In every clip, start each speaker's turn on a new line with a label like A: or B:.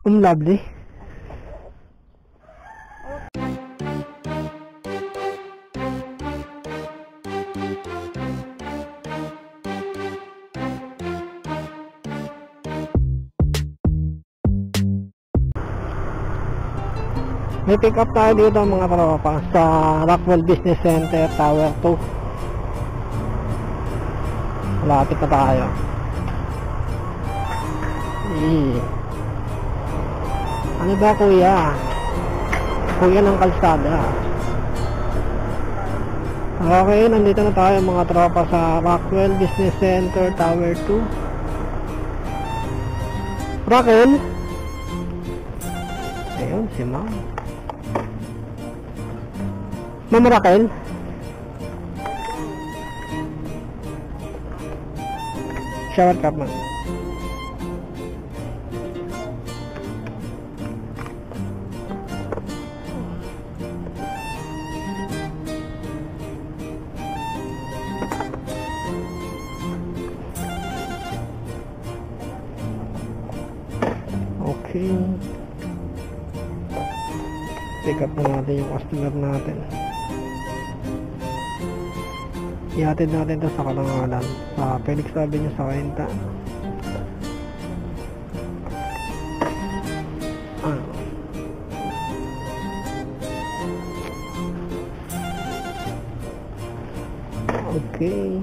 A: Lovely. May pick up tayo dito mga tropa sa Rockwell Business Center Tower 2. Malapit na tayo. Ano ba kuya? Kuya ng kalsada. Okay, nandito na tayo mga tropa sa Rockwell Business Center Tower 2. Rockwell? Ayun, si Ma'am. Ma'am Rockwell? Shower cup, ma'am. Okay. Pick up na natin yung customer natin. Ihatid natin ito sa Kalangalan, sa Felix Avenue sa Cainta. Okay.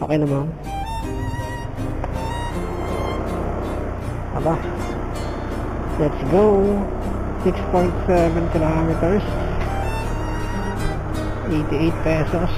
A: Okay na ma'am. Aba, let's go. 6.7 kilometers, 88 pesos.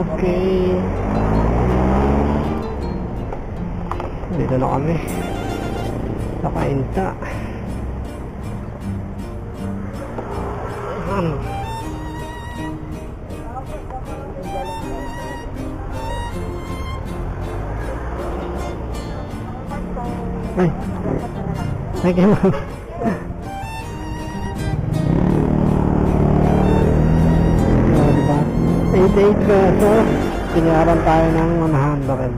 A: Okay. Dito na kami sa Cainta. Ay, thank you ma'am. 88 pesos, pinayaran tayo ng 100.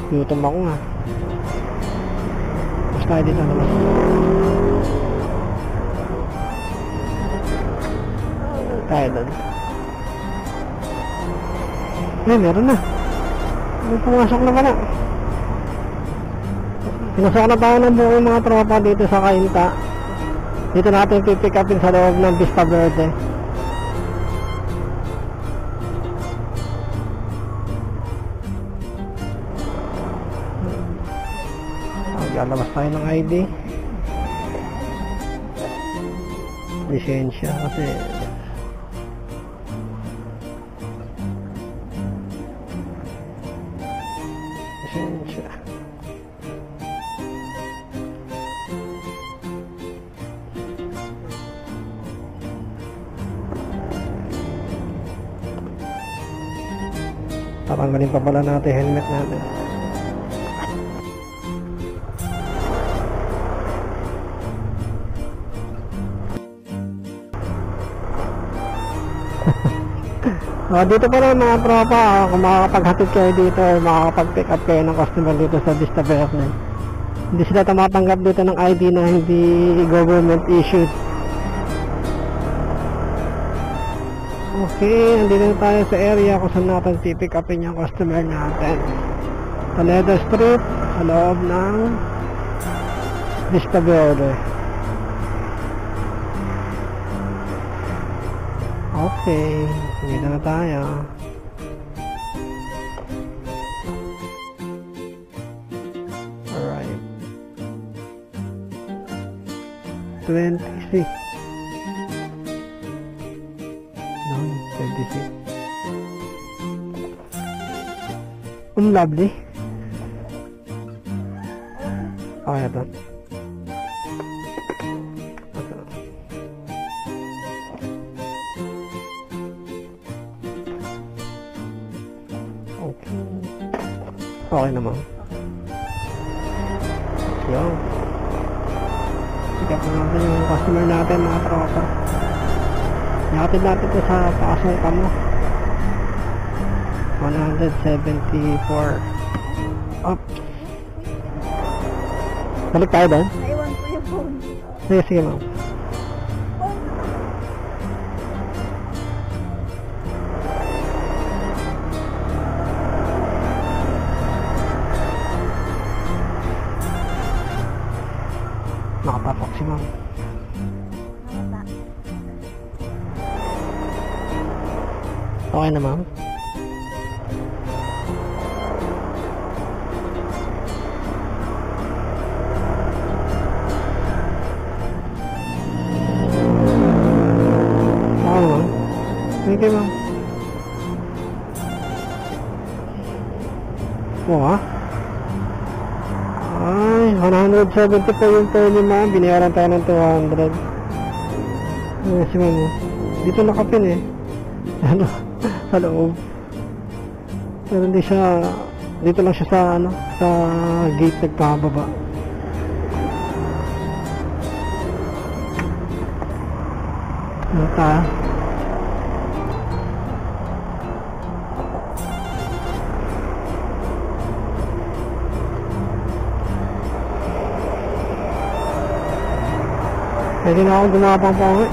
A: Gutom ako nga. Mas tayo dito naman. Tayo doon. Meron na. May pumasok na pala. Pinasok na tayo ng buong mga tropa dito sa Cainta. Dito natin pipick upin sa loob ng Vista Verde. Maglalabas tayo ng ID. Lisensya kasi lisensya. Tatanggalin pa pala natin helmet natin. Dito pala mga tropa, kung makakapaghatid kayo dito o makakapag-pick up kayo ng customer dito sa Vista Verde, hindi sila tumatanggap dito ng ID na hindi government issued. Okay, nandito na tayo sa area kung saan natin pipick upin yung customer natin. Toledo Street, sa loob ng Vista Verde. Okay, dito na tayo. Alright. 26. courtesy. Lovely. Okay, ito. Okay. Okay naman. Yan. Sikap na natin yung customer natin, mga tropa. Yakatid natin ito sa pakasungka mo. 174. Up. Balik tayo doon?
B: Naiwan ko yung phone.
A: Sige, sige ma'am. Nakatapak si ma'am. Okay na ma'am. Thank you, ma'am. Oo, ha? Ay, 170 po yung toll ni ma'am. Binayaran tayo ng 200. Si ma'am. Dito nakapin eh. Ano? Sa loob. Pero hindi siya... Dito lang siya sa, ano, sa gate nagpababa. Ano ta? Pwede na ako gumapang pa uwi.